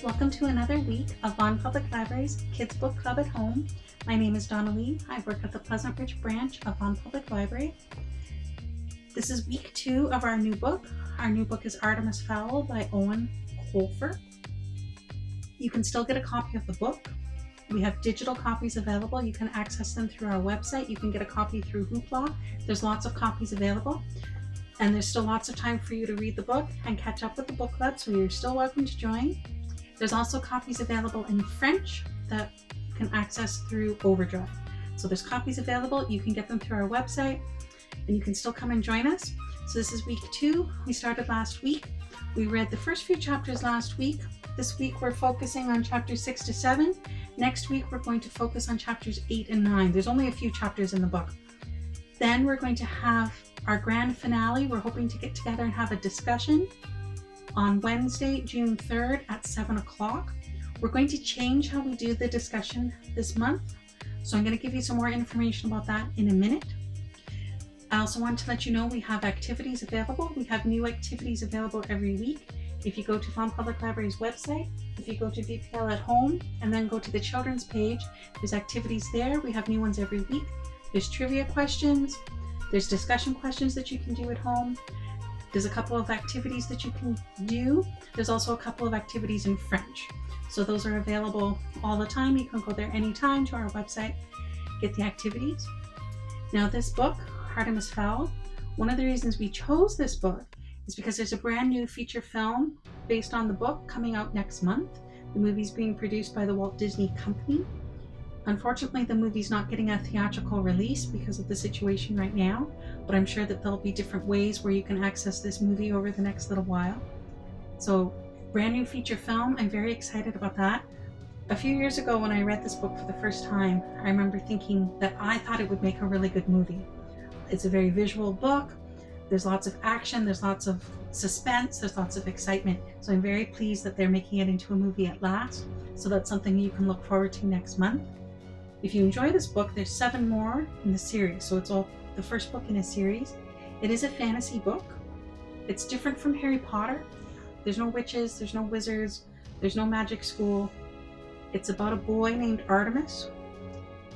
Welcome to another week of Vaughan Public Library's Kids Book Club at Home. My name is Donnalee. I work at the Pleasant Ridge branch of Vaughan Public Library. This is week 2 of our new book. Our new book is Artemis Fowl by Owen Colfer. You can still get a copy of the book. We have digital copies available. You can access them through our website. You can get a copy through Hoopla. There's lots of copies available. And there's still lots of time for you to read the book and catch up with the book club, so you're still welcome to join. There's also copies available in French that you can access through Overdrive. So there's copies available. You can get them through our website, and you can still come and join us. So this is week 2. We started last week. We read the first few chapters last week. This week we're focusing on chapters 6 to 7. Next week we're going to focus on chapters 8 and 9. There's only a few chapters in the book. Then we're going to have our grand finale. We're hoping to get together and have a discussion on Wednesday, June 3rd at 7 o'clock. We're going to change how we do the discussion this month. So I'm going to give you some more information about that in a minute. I also want to let you know we have activities available. We have new activities available every week. If you go to Vaughan Public Library's website, if you go to VPL at Home and then go to the children's page, there's activities there. We have new ones every week. There's trivia questions. There's discussion questions that you can do at home. There's a couple of activities that you can do. There's also a couple of activities in French. So those are available all the time. You can go there anytime to our website, get the activities. Now this book, Artemis Fowl, one of the reasons we chose this book is because there's a brand new feature film based on the book coming out next month. The movie's being produced by the Walt Disney Company. Unfortunately, the movie's not getting a theatrical release because of the situation right now, but I'm sure that there'll be different ways where you can access this movie over the next little while. So, brand new feature film. I'm very excited about that. A few years ago when I read this book for the first time, I remember thinking that I thought it would make a really good movie. It's a very visual book. There's lots of action, there's lots of suspense, there's lots of excitement. So I'm very pleased that they're making it into a movie at last. So that's something you can look forward to next month. If you enjoy this book, there's 7 more in the series, so it's all the first book in a series. It is a fantasy book. It's different from Harry Potter. There's no witches, there's no wizards, there's no magic school. It's about a boy named Artemis.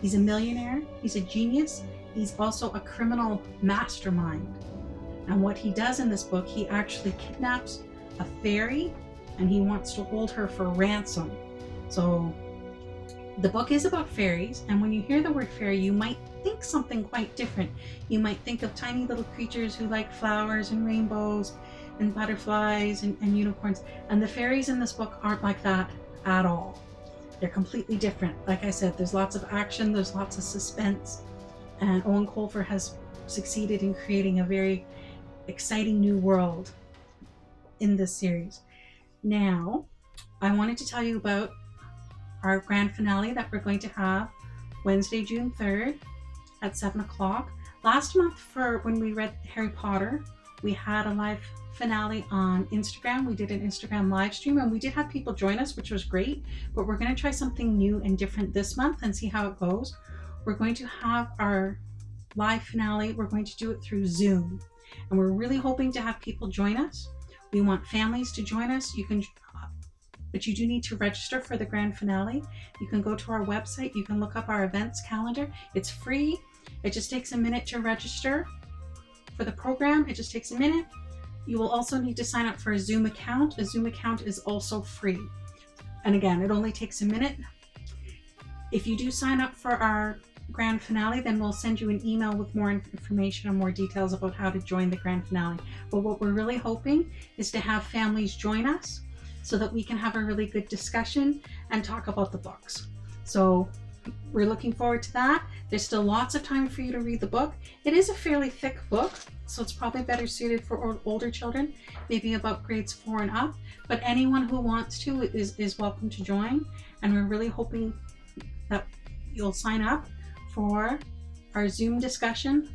He's a millionaire, he's a genius, he's also a criminal mastermind. And what he does in this book, he actually kidnaps a fairy and he wants to hold her for ransom. So the book is about fairies, and when you hear the word fairy, you might think something quite different. You might think of tiny little creatures who like flowers and rainbows and butterflies and unicorns. And the fairies in this book aren't like that at all. They're completely different. Like I said, there's lots of action, there's lots of suspense, and Owen Colfer has succeeded in creating a very exciting new world in this series. Now, I wanted to tell you about our grand finale that we're going to have Wednesday, June 3rd at 7 o'clock. Last month, for when we read Harry Potter, we had a live finale on Instagram. We did an Instagram live stream and we did have people join us, which was great, but we're going to try something new and different this month and see how it goes. We're going to have our live finale. We're going to do it through Zoom, and we're really hoping to have people join us. We want families to join us. But you do need to register for the grand finale. You can go to our website, you can look up our events calendar. It's free. It just takes a minute to register for the program. It just takes a minute. You will also need to sign up for a Zoom account. A Zoom account is also free. And again, it only takes a minute. If you do sign up for our grand finale, then we'll send you an email with more information and more details about how to join the grand finale. But what we're really hoping is to have families join us so that we can have a really good discussion and talk about the books. So we're looking forward to that. There's still lots of time for you to read the book. It is a fairly thick book, so it's probably better suited for older children, maybe about grades 4 and up, but anyone who wants to is welcome to join. And we're really hoping that you'll sign up for our Zoom discussion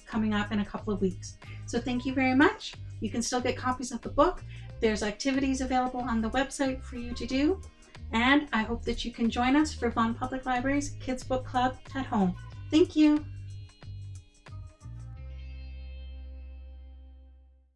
coming up in a couple of weeks. So thank you very much. You can still get copies of the book. There's activities available on the website for you to do, and I hope that you can join us for Vaughan Public Library's Kids Book Club at Home. Thank you.